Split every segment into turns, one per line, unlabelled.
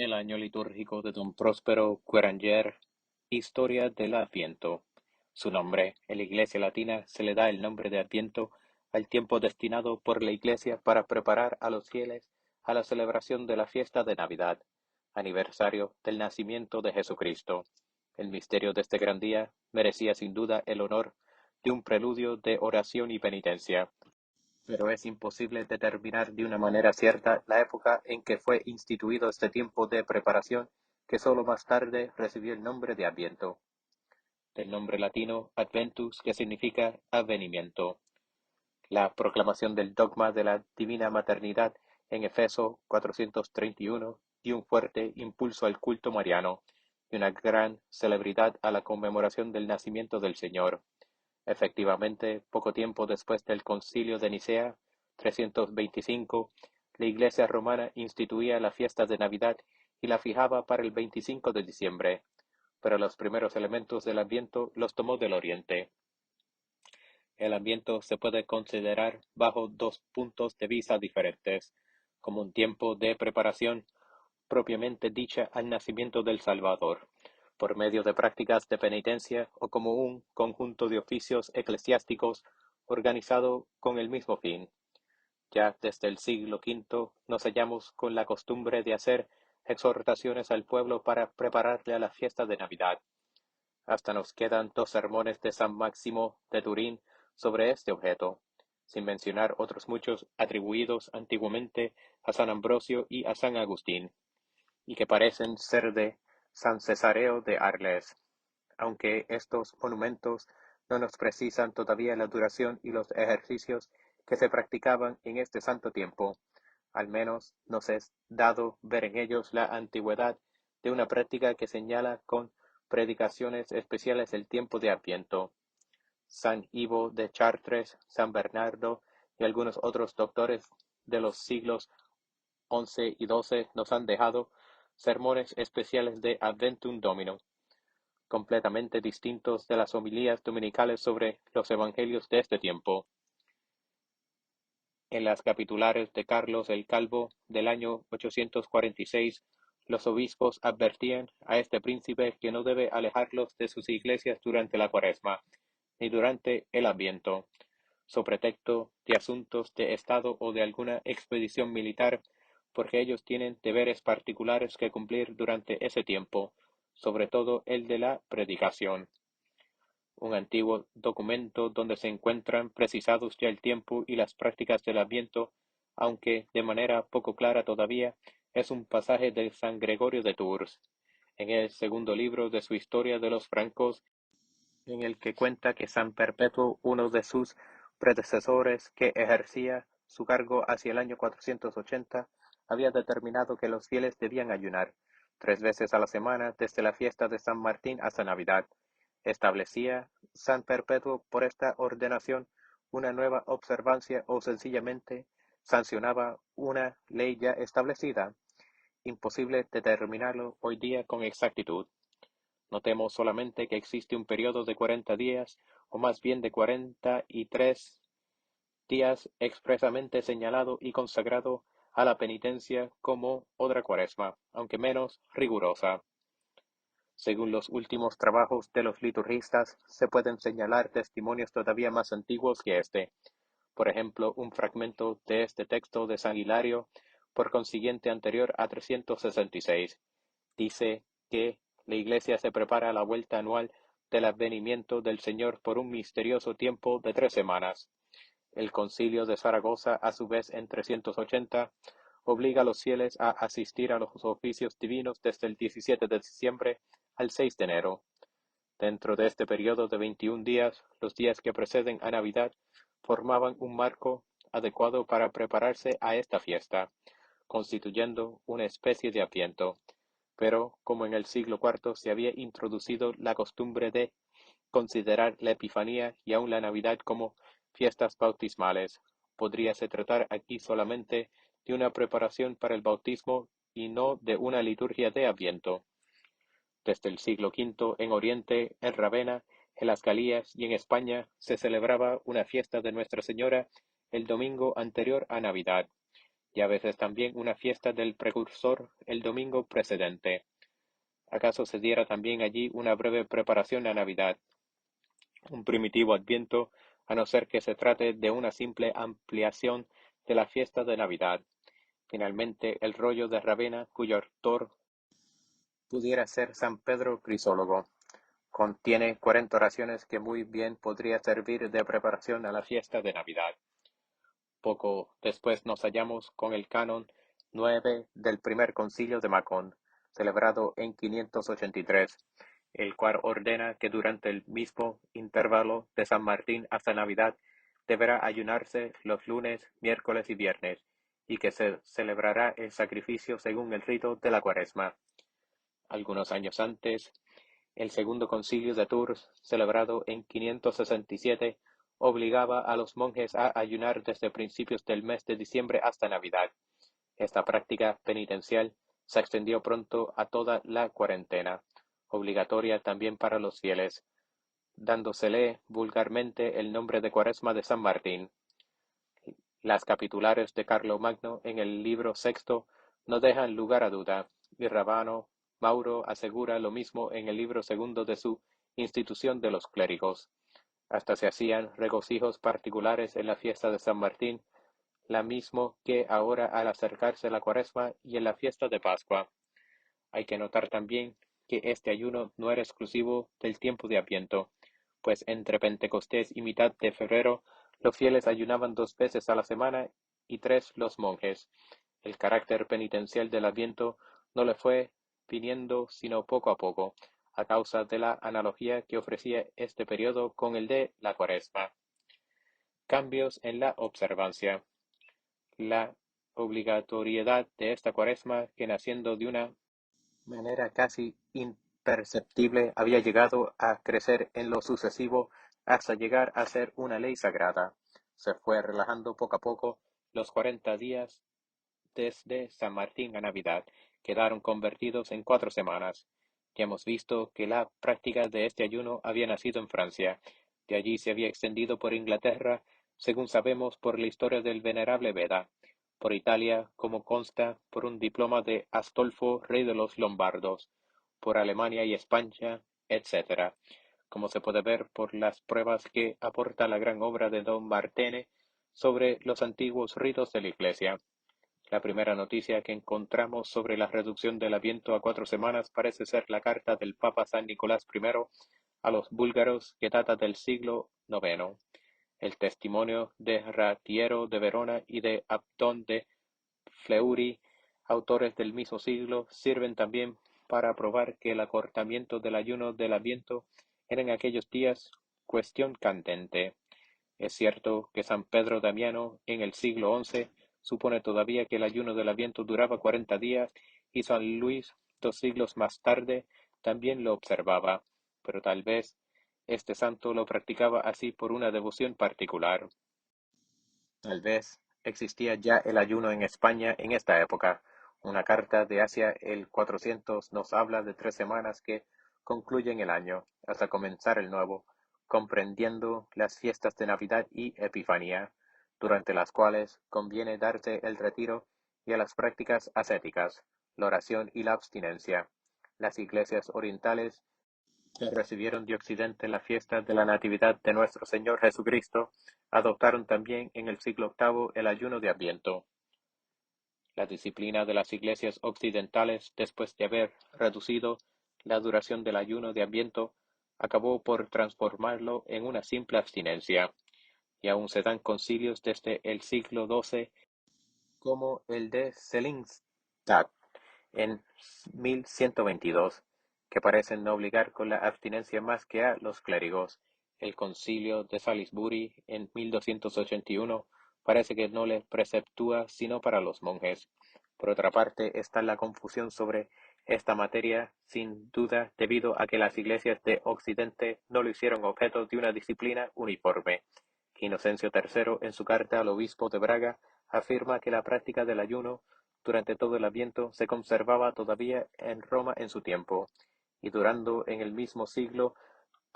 el año litúrgico de don Próspero Guéranger, Historia del Adviento. Su nombre, en la Iglesia latina, se le da el nombre de Adviento al tiempo destinado por la Iglesia para preparar a los fieles a la celebración de la fiesta de Navidad, aniversario del nacimiento de Jesucristo. El misterio de este gran día merecía sin duda el honor de un preludio de oración y penitencia, pero es imposible determinar de una manera cierta la época en que fue instituido este tiempo de preparación, que sólo más tarde recibió el nombre de Adviento, del nombre latino Adventus, que significa avenimiento. La proclamación del dogma de la divina maternidad en Efeso 431 dio un fuerte impulso al culto mariano y una gran celebridad a la conmemoración del nacimiento del Señor. Efectivamente, poco tiempo después del Concilio de Nicea, 325, la Iglesia romana instituía la fiesta de Navidad y la fijaba para el 25 de diciembre, pero los primeros elementos del Adviento los tomó del Oriente. El Adviento se puede considerar bajo dos puntos de vista diferentes, como un tiempo de preparación propiamente dicha al nacimiento del Salvador, por medio de prácticas de penitencia o como un conjunto de oficios eclesiásticos organizado con el mismo fin. Ya desde el siglo V nos hallamos con la costumbre de hacer exhortaciones al pueblo para prepararle a la fiesta de Navidad. Hasta nos quedan dos sermones de San Máximo de Turín sobre este objeto, sin mencionar otros muchos atribuidos antiguamente a San Ambrosio y a San Agustín, y que parecen ser de San Cesareo de Arles, aunque estos monumentos no nos precisan todavía la duración y los ejercicios que se practicaban en este santo tiempo. Al menos nos es dado ver en ellos la antigüedad de una práctica que señala con predicaciones especiales el tiempo de Adviento. San Ivo de Chartres, San Bernardo y algunos otros doctores de los siglos XI y XII nos han dejado sermones especiales de Adventum Domino, completamente distintos de las homilías dominicales sobre los evangelios de este tiempo. En las capitulares de Carlos el Calvo del año 846, los obispos advertían a este príncipe que no debe alejarlos de sus iglesias durante la Cuaresma, ni durante el Adviento, so pretexto de asuntos de Estado o de alguna expedición militar, porque ellos tienen deberes particulares que cumplir durante ese tiempo, sobre todo el de la predicación. Un antiguo documento donde se encuentran precisados ya el tiempo y las prácticas del Adviento, aunque de manera poco clara todavía, es un pasaje de San Gregorio de Tours, en el segundo libro de su Historia de los Francos, en el que cuenta que San Perpetuo, uno de sus predecesores que ejercía su cargo hacia el año 480, había determinado que los fieles debían ayunar 3 veces a la semana desde la fiesta de San Martín hasta Navidad. Establecía San Perpetuo por esta ordenación una nueva observancia o sencillamente sancionaba una ley ya establecida. Imposible determinarlo hoy día con exactitud. Notemos solamente que existe un periodo de 40 días, o más bien de 43 días expresamente señalado y consagrado a la penitencia como otra Cuaresma, aunque menos rigurosa. Según los últimos trabajos de los liturgistas, se pueden señalar testimonios todavía más antiguos que este. Por ejemplo, un fragmento de este texto de San Hilario, por consiguiente anterior a 366, dice que la Iglesia se prepara a la vuelta anual del advenimiento del Señor por un misterioso tiempo de 3 semanas. El Concilio de Zaragoza, a su vez, en 380, obliga a los fieles a asistir a los oficios divinos desde el 17 de diciembre al 6 de enero. Dentro de este periodo de 21 días, los días que preceden a Navidad formaban un marco adecuado para prepararse a esta fiesta, constituyendo una especie de Adviento. Pero, como en el siglo IV se había introducido la costumbre de considerar la Epifanía y aun la Navidad como fiestas bautismales, podríase tratar aquí solamente de una preparación para el bautismo y no de una liturgia de Adviento. Desde el siglo V en Oriente, en Ravenna, en las Galías y en España se celebraba una fiesta de Nuestra Señora el domingo anterior a Navidad, y a veces también una fiesta del precursor el domingo precedente. ¿Acaso se diera también allí una breve preparación a Navidad, un primitivo Adviento, a no ser que se trate de una simple ampliación de la fiesta de Navidad? Finalmente, el rollo de Ravenna, cuyo autor pudiera ser San Pedro Crisólogo, contiene 40 oraciones que muy bien podría servir de preparación a la fiesta de Navidad. Poco después nos hallamos con el canon 9 del primer concilio de Macón, celebrado en 583, el cual ordena que durante el mismo intervalo de San Martín hasta Navidad deberá ayunarse los lunes, miércoles y viernes, y que se celebrará el sacrificio según el rito de la Cuaresma. Algunos años antes, el segundo concilio de Tours, celebrado en 567, obligaba a los monjes a ayunar desde principios del mes de diciembre hasta Navidad. Esta práctica penitencial se extendió pronto a toda la cuarentena, obligatoria también para los fieles, dándosele vulgarmente el nombre de Cuaresma de San Martín. Las capitulares de Carlomagno en el libro sexto no dejan lugar a duda, y Rabano Mauro asegura lo mismo en el libro segundo de su Institución de los clérigos. Hasta se hacían regocijos particulares en la fiesta de San Martín, la mismo que ahora al acercarse la Cuaresma y en la fiesta de Pascua. Hay que notar también que este ayuno no era exclusivo del tiempo de Adviento, pues entre Pentecostés y mitad de febrero los fieles ayunaban 2 veces a la semana y 3 los monjes. El carácter penitencial del Adviento no le fue viniendo sino poco a poco, a causa de la analogía que ofrecía este periodo con el de la Cuaresma. Cambios en la observancia. La obligatoriedad de esta Cuaresma, que naciendo de una manera casi imperceptible había llegado a crecer en lo sucesivo hasta llegar a ser una ley sagrada. Se fue relajando poco a poco. Los 40 días desde San Martín a Navidad quedaron convertidos en 4 semanas. Ya hemos visto que la práctica de este ayuno había nacido en Francia. De allí se había extendido por Inglaterra, según sabemos por la historia del venerable Beda, por Italia, como consta por un diploma de Astolfo, rey de los Lombardos, por Alemania y España, etc., como se puede ver por las pruebas que aporta la gran obra de Don Martene sobre los antiguos ritos de la Iglesia. La primera noticia que encontramos sobre la reducción del Adviento a 4 semanas parece ser la carta del Papa San Nicolás I a los búlgaros, que data del siglo IX. El testimonio de Ratiero de Verona y de Abdón de Fleury, autores del mismo siglo, sirven también para probar que el acortamiento del ayuno del Adviento era en aquellos días cuestión candente. Es cierto que San Pedro Damiano, en el siglo XI, supone todavía que el ayuno del Adviento duraba 40 días, y San Luis, 2 siglos más tarde, también lo observaba, pero tal vez este santo lo practicaba así por una devoción particular. Tal vez existía ya el ayuno en España en esta época. Una carta de hacia el 400 nos habla de 3 semanas que concluyen el año, hasta comenzar el nuevo, comprendiendo las fiestas de Navidad y Epifanía, durante las cuales conviene darse el retiro y a las prácticas ascéticas, la oración y la abstinencia. Las iglesias orientales que recibieron de Occidente la fiesta de la Natividad de nuestro Señor Jesucristo, adoptaron también en el siglo VIII el ayuno de Adviento. La disciplina de las iglesias occidentales, después de haber reducido la duración del ayuno de Adviento, acabó por transformarlo en una simple abstinencia, y aún se dan concilios desde el siglo XII, como el de Seligenstadt en 1122, que parecen no obligar con la abstinencia más que a los clérigos. El concilio de Salisbury en 1281 parece que no le preceptúa sino para los monjes. Por otra parte, está la confusión sobre esta materia, sin duda debido a que las iglesias de Occidente no lo hicieron objeto de una disciplina uniforme. Inocencio III, en su carta al obispo de Braga, afirma que la práctica del ayuno durante todo el Adviento se conservaba todavía en Roma en su tiempo, y durando en el mismo siglo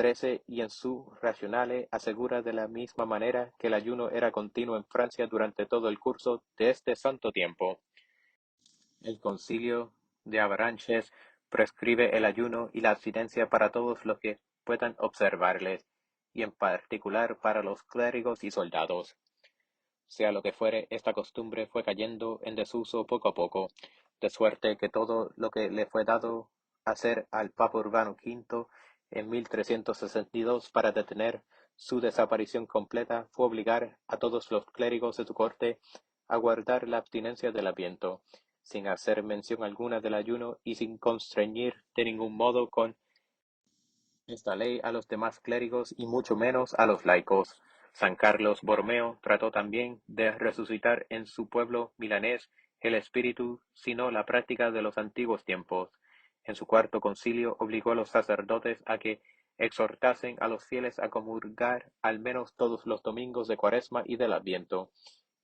XIII y en su Rationale asegura de la misma manera que el ayuno era continuo en Francia durante todo el curso de este santo tiempo. El Concilio de Avranches prescribe el ayuno y la abstinencia para todos los que puedan observarles, y en particular para los clérigos y soldados. Sea lo que fuere, esta costumbre fue cayendo en desuso poco a poco, de suerte que todo lo que le fue dado hacer al Papa Urbano V en 1362 para detener su desaparición completa fue obligar a todos los clérigos de su corte a guardar la abstinencia del Adviento, sin hacer mención alguna del ayuno y sin constreñir de ningún modo con esta ley a los demás clérigos y mucho menos a los laicos. San Carlos Borromeo trató también de resucitar en su pueblo milanés el espíritu, sino la práctica de los antiguos tiempos. En su cuarto concilio obligó a los sacerdotes a que exhortasen a los fieles a comulgar al menos todos los domingos de Cuaresma y del Adviento,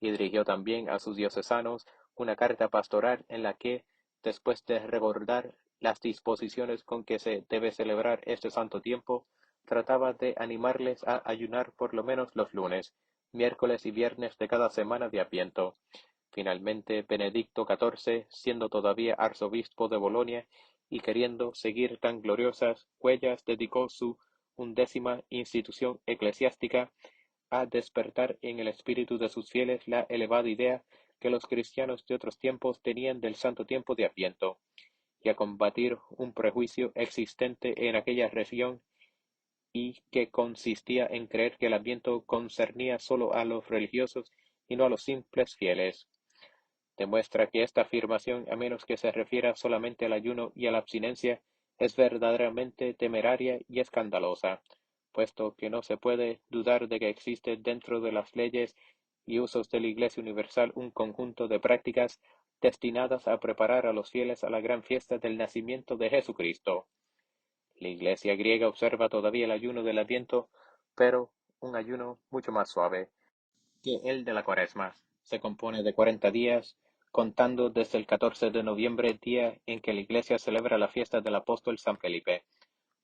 y dirigió también a sus diocesanos una carta pastoral en la que, después de recordar las disposiciones con que se debe celebrar este santo tiempo, trataba de animarles a ayunar por lo menos los lunes, miércoles y viernes de cada semana de Adviento. Finalmente, Benedicto XIV, siendo todavía arzobispo de Bolonia y queriendo seguir tan gloriosas huellas, dedicó su undécima institución eclesiástica a despertar en el espíritu de sus fieles la elevada idea que los cristianos de otros tiempos tenían del santo tiempo de Adviento, y a combatir un prejuicio existente en aquella región y que consistía en creer que el Adviento concernía solo a los religiosos y no a los simples fieles. Demuestra que esta afirmación, a menos que se refiera solamente al ayuno y a la abstinencia, es verdaderamente temeraria y escandalosa, puesto que no se puede dudar de que existe dentro de las leyes y usos de la Iglesia universal un conjunto de prácticas destinadas a preparar a los fieles a la gran fiesta del nacimiento de Jesucristo. La Iglesia griega observa todavía el ayuno del Adviento, pero un ayuno mucho más suave que el de la Cuaresma. Se compone de 40 días, contando desde el 14 de noviembre, día en que la Iglesia celebra la fiesta del apóstol San Felipe.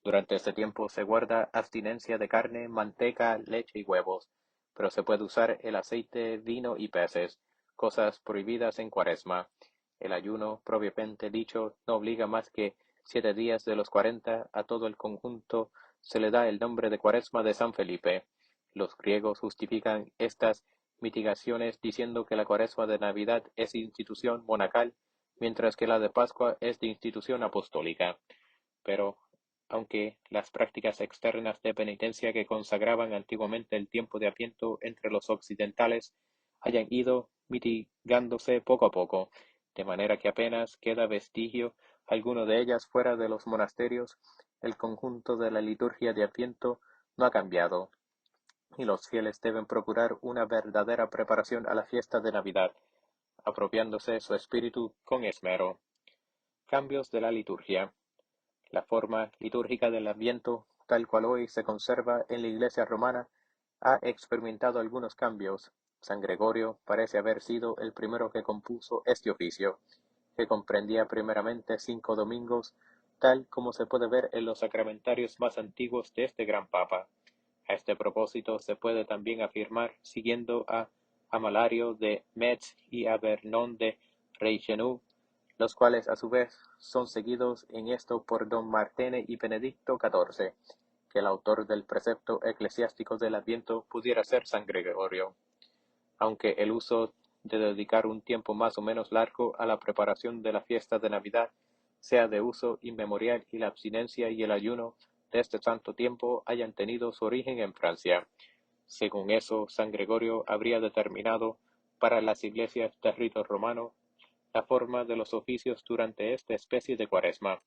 Durante este tiempo se guarda abstinencia de carne, manteca, leche y huevos, pero se puede usar el aceite, vino y peces, cosas prohibidas en Cuaresma. El ayuno, propiamente dicho, no obliga más que 7 días de los 40. A todo el conjunto se le da el nombre de Cuaresma de San Felipe. Los griegos justifican estas mitigaciones diciendo que la Cuaresma de Navidad es institución monacal, mientras que la de Pascua es de institución apostólica. Pero, aunque las prácticas externas de penitencia que consagraban antiguamente el tiempo de Adviento entre los occidentales hayan ido mitigándose poco a poco, de manera que apenas queda vestigio alguno de ellas fuera de los monasterios, el conjunto de la liturgia de Adviento no ha cambiado, y los fieles deben procurar una verdadera preparación a la fiesta de Navidad, apropiándose su espíritu con esmero. Cambios de la liturgia. La forma litúrgica del Adviento, tal cual hoy se conserva en la Iglesia romana, ha experimentado algunos cambios. San Gregorio parece haber sido el primero que compuso este oficio, que comprendía primeramente 5 domingos, tal como se puede ver en los sacramentarios más antiguos de este gran papa. A este propósito se puede también afirmar, siguiendo a Amalario de Metz y a Vernon de Reichenau, los cuales a su vez son seguidos en esto por don Martene y Benedicto XIV, que el autor del precepto eclesiástico del Adviento pudiera ser San Gregorio, aunque el uso de dedicar un tiempo más o menos largo a la preparación de la fiesta de Navidad sea de uso inmemorial y la abstinencia y el ayuno de este santo tiempo hayan tenido su origen en Francia. Según eso, San Gregorio habría determinado para las iglesias de rito romano la forma de los oficios durante esta especie de Cuaresma,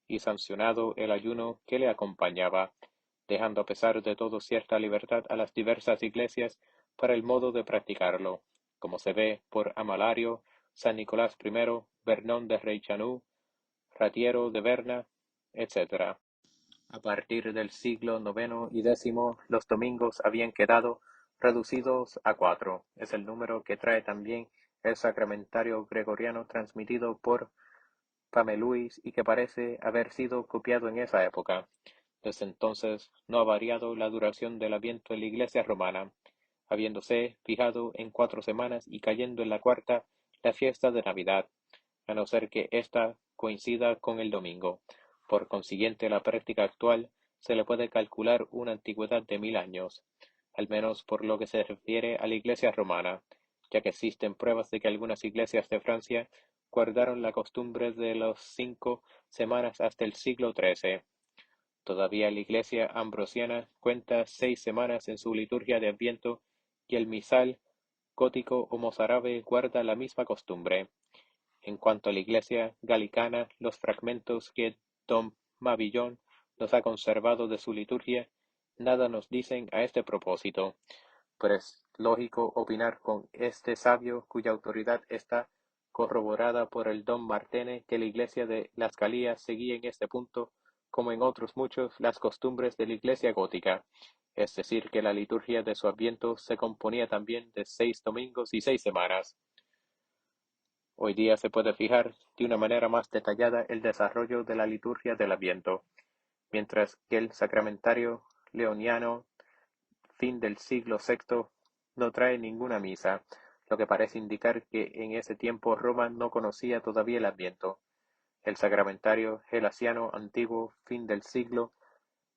y sancionado el ayuno que le acompañaba, dejando a pesar de todo cierta libertad a las diversas iglesias para el modo de practicarlo, como se ve por Amalario, San Nicolás I, Vernon de Reichenau, Ratiero de Berna, etc. A partir del siglo IX y X, los domingos habían quedado reducidos a 4. Es el número que trae también el sacramentario gregoriano transmitido por Pameluis y que parece haber sido copiado en esa época. Desde entonces no ha variado la duración del Adviento en la Iglesia romana, habiéndose fijado en 4 semanas y cayendo en la cuarta la fiesta de Navidad, a no ser que ésta coincida con el domingo. Por consiguiente, la práctica actual se le puede calcular una antigüedad de 1000 años, al menos por lo que se refiere a la Iglesia romana, ya que existen pruebas de que algunas iglesias de Francia guardaron la costumbre de las 5 semanas hasta el siglo XIII. Todavía la Iglesia ambrosiana cuenta 6 semanas en su liturgia de Adviento y el misal gótico o mozárabe guarda la misma costumbre. En cuanto a la Iglesia galicana, los fragmentos que Dom Mabillon nos ha conservado de su liturgia nada nos dicen a este propósito, pero es lógico opinar con este sabio cuya autoridad está corroborada por el Don Martene que la Iglesia de Las Galías seguía en este punto, como en otros muchos, las costumbres de la Iglesia gótica, es decir, que la liturgia de su Adviento se componía también de 6 domingos y 6 semanas. Hoy día se puede fijar de una manera más detallada el desarrollo de la liturgia del Adviento, mientras que el sacramentario leoniano fin del siglo VI no trae ninguna misa, lo que parece indicar que en ese tiempo Roma no conocía todavía el Adviento. El sacramentario gelasiano antiguo fin del siglo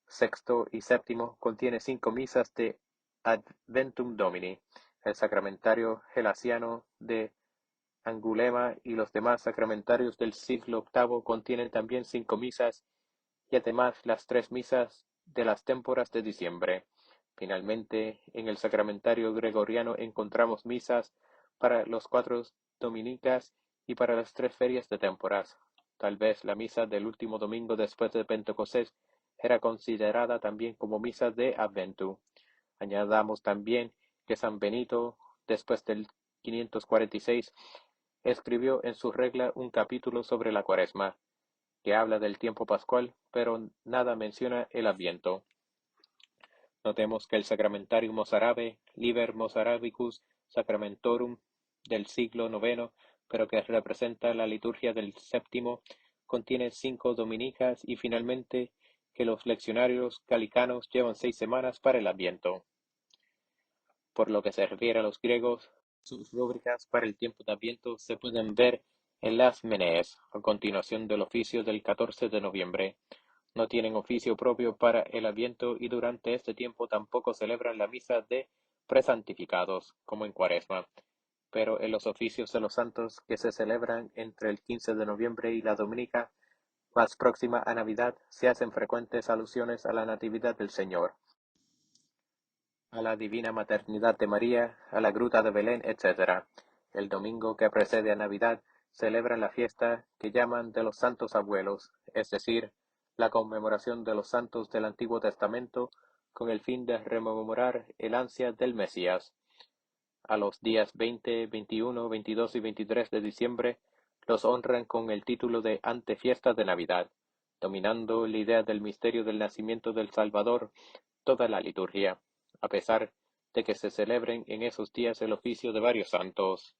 VI y VII contiene 5 misas de Adventum Domini. El sacramentario gelasiano de Angulema y los demás sacramentarios del siglo VIII contienen también 5 misas y además las 3 misas de las témporas de diciembre. Finalmente, en el sacramentario gregoriano encontramos misas para los 4 dominicas y para las 3 ferias de témporas. Tal vez la misa del último domingo después de Pentecostés era considerada también como misa de Adventu. Añadamos también que San Benito, después del 546, escribió en su regla un capítulo sobre la Cuaresma, que habla del tiempo pascual, pero nada menciona el Adviento. Notemos que el Sacramentarium mozárabe, Liber Mozarabicus Sacramentorum del siglo IX, pero que representa la liturgia del séptimo, contiene 5 dominicas y finalmente que los leccionarios galicanos llevan 6 semanas para el Adviento. Por lo que se refiere a los griegos, sus rúbricas para el tiempo de Adviento se pueden ver en las Menees, a continuación del oficio del 14 de noviembre. No tienen oficio propio para el Adviento y durante este tiempo tampoco celebran la misa de presantificados, como en Cuaresma, pero en los oficios de los santos que se celebran entre el 15 de noviembre y la Dominica más próxima a Navidad se hacen frecuentes alusiones a la Natividad del Señor, a la divina maternidad de María, a la gruta de Belén, etc. El domingo que precede a Navidad celebran la fiesta que llaman de los Santos Abuelos, es decir, la conmemoración de los santos del Antiguo Testamento con el fin de rememorar el ansia del Mesías. A los días 20, 21, 22 y 23 de diciembre los honran con el título de antefiesta de Navidad, dominando la idea del misterio del nacimiento del Salvador toda la liturgia, a pesar de que se celebren en esos días el oficio de varios santos.